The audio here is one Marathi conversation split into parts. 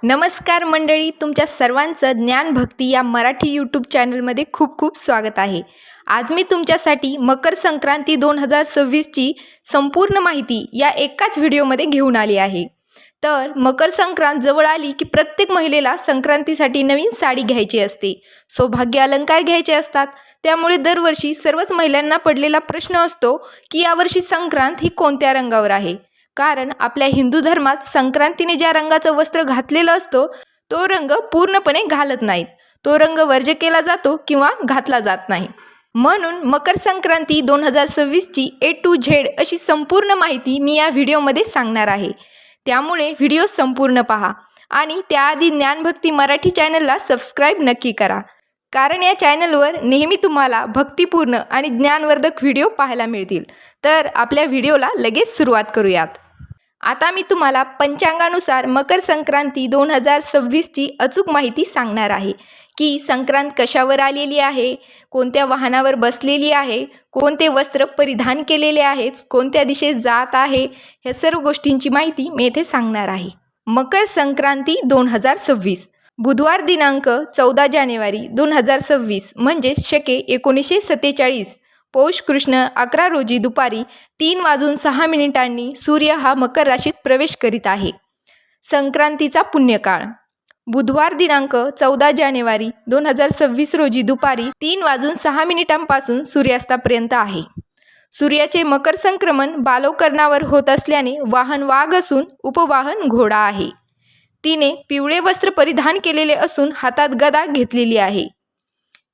नमस्कार मंडळी, तुमच्या सर्वांचं ज्ञान भक्ती या मराठी यूट्यूब चॅनलमध्ये खूप खूप स्वागत आहे। आज मी तुमच्यासाठी मकर संक्रांती 2026ची संपूर्ण माहिती या एकाच व्हिडिओमध्ये घेऊन आली आहे। तर मकर संक्रांत जवळ आली की प्रत्येक महिलेला संक्रांतीसाठी नवीन साडी घ्यायची असते, सौभाग्य अलंकार घ्यायचे असतात। त्यामुळे दरवर्षी सर्वच महिलांना पडलेला प्रश्न असतो की यावर्षी संक्रांत ही कोणत्या रंगावर आहे। कारण आपल्या हिंदू धर्मात संक्रांतीने ज्या रंगाचं वस्त्र घातलेलं असतो तो रंग पूर्णपणे घालत नाहीत, तो रंग वर्ज्य केला जातो किंवा घातला जात नाही। म्हणून Makar Sankranti 2026ची A to Z अशी संपूर्ण माहिती मी या व्हिडिओमध्ये सांगणार आहे। त्यामुळे व्हिडिओ संपूर्ण पहा आणि त्याआधी ज्ञानभक्ती मराठी चॅनलला सबस्क्राईब नक्की करा, कारण या चॅनलवर नेहमी तुम्हाला भक्तिपूर्ण आणि ज्ञानवर्धक व्हिडिओ पाहायला मिळतील। तर आपल्या व्हिडिओला लगेच सुरुवात करूयात। आता मी तुम्हाला पंचांगानुसार मकर संक्रांती 2026ची अचूक माहिती सांगणार आहे की संक्रांत कशावर आलेली आहे, कोणत्या वाहनावर बसलेली आहे, कोणते वस्त्र परिधान केलेले आहेत, कोणत्या दिशेस जात आहे, ह्या सर्व गोष्टींची माहिती मी येथे सांगणार आहे। मकर संक्रांती 2026 बुधवार दिनांक 14 जानेवारी 2026 म्हणजे शके 1947 पौष कृष्ण 11 रोजी दुपारी 3:06 सूर्य हा मकर राशीत प्रवेश करीत आहे। संक्रांतीचा पुण्यकाळ बुधवार दिनांक 14 जानेवारी 2026 रोजी दुपारी 3:06 पासून सूर्यास्तापर्यंत आहे। सूर्याचे मकर संक्रमण बालवकर्णावर होत असल्याने वाहन वाघ असून उपवाहन घोडा आहे। तिने पिवळे वस्त्र परिधान केलेले असून हातात गदा घेतलेली आहे।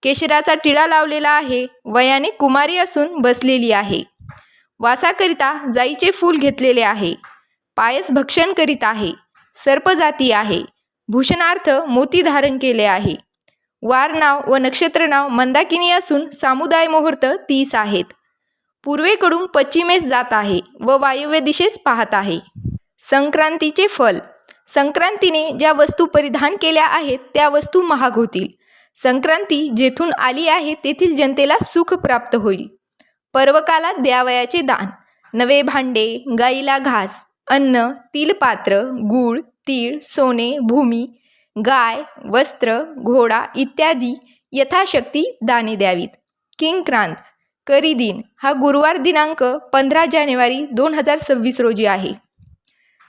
केशराचा टिळा लावलेला आहे, वयाने कुमारी असून बसलेली आहे। वासाकरिता जाईचे फूल घेतलेले आहे, पायस भक्षण करीत आहे, सर्पजाती आहे, भूषणार्थ मोती धारण केले आहे। वार नाव व नक्षत्र नाव मंदाकिनी असून सामुदाय मुहूर्त 30 आहेत। पूर्वेकडून पश्चिमेस जात आहे व वायव्य दिशेस पाहत आहे। संक्रांतीचे फल संक्रांतीने ज्या वस्तू परिधान केल्या आहेत त्या वस्तू महाग होतील। संक्रांती जेथून आली आहे तेथील जनतेला सुख प्राप्त होईल। पर्वकालात द्यावयाचे दान नवे भांडे, गाईला घास, अन्न, तिलपात्र, गूळ, तीळ, सोने, भूमी, गाय, वस्त्र, घोडा इत्यादी यथाशक्ती दाने द्यावीत। किंक्रांत करीदिन हा गुरुवार दिनांक 15 जानेवारी 2026 रोजी आहे।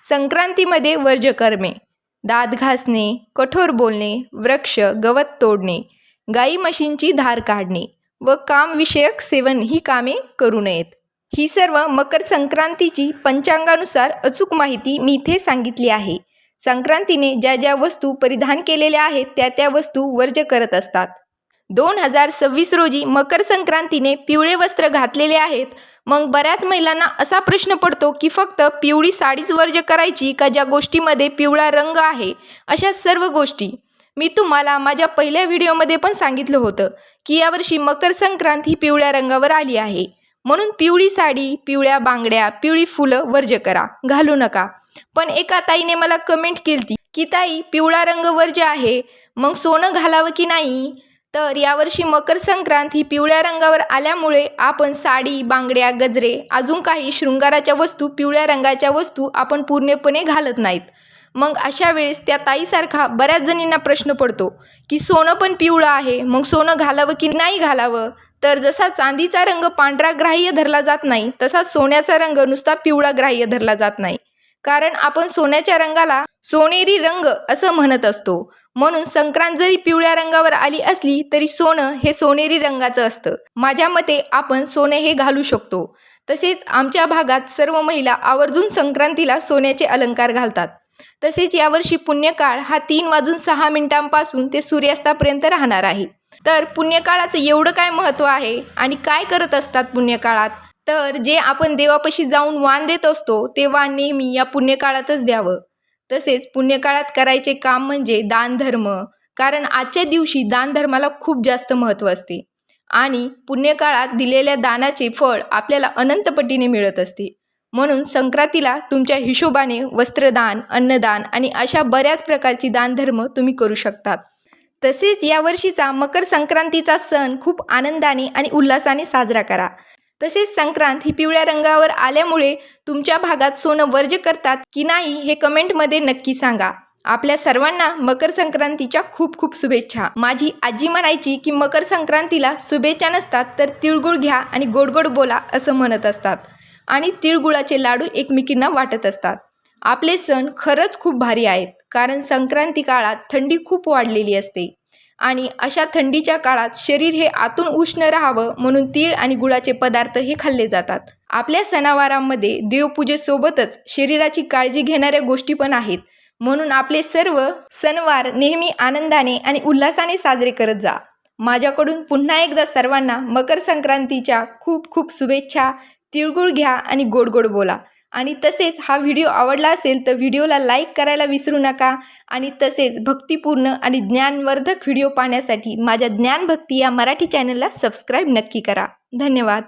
संक्रांतीमध्ये वर्ज्यकर्मे दात घासणे, कठोर बोलणे, वृक्ष गवत तोडणे, गाई म्हशींची धार काढणे व कामविषयक सेवन ही कामे करू नयेत। ही सर्व मकर संक्रांतीची पंचांगानुसार अचूक माहिती मी इथे सांगितली आहे। संक्रांतीने ज्या ज्या वस्तू परिधान केलेल्या आहेत त्या त्या वस्तू वर्ज्य करत असतात। 2026 रोजी मकर संक्रांतीने पिवळे वस्त्र घातलेले आहेत। मग बऱ्याच महिलांना असा प्रश्न पडतो की फक्त पिवळी साडीच वर्ज्य करायची का, ज्या गोष्टीमध्ये पिवळा रंग आहे अशा सर्व गोष्टी मी तुम्हाला माझ्या पहिल्या व्हिडिओमध्ये पण सांगितलं होतं की यावर्षी मकर संक्रांत ही पिवळ्या रंगावर आली आहे, म्हणून पिवळी साडी, पिवळ्या बांगड्या, पिवळी फुलं वर्ज्य करा, घालू नका। पण एका ताईने मला कमेंट केली की ताई पिवळा रंग वर्ज्य आहे, मग सोनं घालावं की नाही। तर यावर्षी मकर संक्रांत ही पिवळ्या रंगावर आल्यामुळे आपण साडी, बांगड्या, गजरे, अजून काही शृंगाराच्या वस्तू, पिवळ्या रंगाच्या वस्तू आपण पूर्णपणे घालत नाहीत। मग अशा वेळेस त्या ताईसारखा बऱ्याच जणींना प्रश्न पडतो की सोनं पण पिवळं आहे, मग सोनं घालावं की नाही घालावं। तर जसा चांदीचा रंग पांढरा ग्राह्य धरला जात नाही तसा सोन्याचा रंग नुसता पिवळा ग्राह्य धरला जात नाही, कारण आपण सोन्याच्या रंगाला सोनेरी रंग असं म्हणत असतो। म्हणून संक्रांत जरी पिवळ्या रंगावर आली असली तरी सोनं हे सोनेरी रंगाचं असतं। माझ्या मते आपण सोने हे घालू शकतो। तसेच आमच्या भागात सर्व महिला आवर्जून संक्रांतीला सोन्याचे अलंकार घालतात। तसेच यावर्षी पुण्यकाळ हा 3:06 पासून ते सूर्यास्तापर्यंत राहणार आहे। तर पुण्यकाळाचं एवढं काय महत्त्व आहे आणि काय करत असतात पुण्यकाळात, तर जे आपण देवापाशी जाऊन वाण देत असतो ते वाण नेहमी या पुण्यकाळातच द्यावं। तसेच पुण्यकाळात करायचे काम म्हणजे दानधर्म, कारण आजच्या दिवशी दानधर्माला खूप जास्त महत्त्व असते आणि पुण्यकाळात दिलेल्या दानाचे फळ आपल्याला अनंतपटीने मिळत असते। म्हणून संक्रांतीला तुमच्या हिशोबाने वस्त्रदान, अन्नदान आणि अशा बऱ्याच प्रकारची दानधर्म तुम्ही करू शकतात। तसेच यावर्षीचा मकर संक्रांतीचा सण खूप आनंदाने आणि उल्हासाने साजरा करा। तसेच संक्रांत ही पिवळ्या रंगावर आल्यामुळे तुमच्या भागात सोनं वर्ज्य करतात की नाही हे कमेंटमध्ये नक्की सांगा। आपल्या सर्वांना मकर संक्रांतीच्या खूप खूप शुभेच्छा. माझी आजी म्हणायची की मकर संक्रांतीला शुभेच्छा नसतात तर तिळगुळ घ्या आणि गोड गोड बोला असं म्हणत असतात आणि तिळगुळाचे लाडू एकमेकींना वाटत असतात. आपले सण खरंच खूप भारी आहेत, कारण संक्रांती काळात थंडी खूप वाढलेली असते आणि अशा थंडीच्या काळात शरीर हे आतून उष्ण राहावं म्हणून तीळ आणि गुळाचे पदार्थ हे खाल्ले जातात. आपल्या सणावारांमध्ये देवपूजेसोबतच शरीराची काळजी घेणाऱ्या गोष्टी पण आहेत, म्हणून आपले सर्व सणवार नेहमी आनंदाने आणि उल्हासाने साजरे करत जा. माझ्याकडून पुन्हा एकदा सर्वांना मकर संक्रांतीच्या खूप खूप शुभेच्छा. तिळगुळ घ्या आणि गोड गोड बोला. आणि तसेच हा व्हिडिओ आवडला असेल तर व्हिडिओला लाईक करायला विसरू नका. आणि तसेच भक्तिपूर्ण आणि ज्ञानवर्धक व्हिडिओ पाहण्यासाठी माझ्या ज्ञानभक्ती या मराठी चॅनलला सबस्क्राईब नक्की करा. धन्यवाद.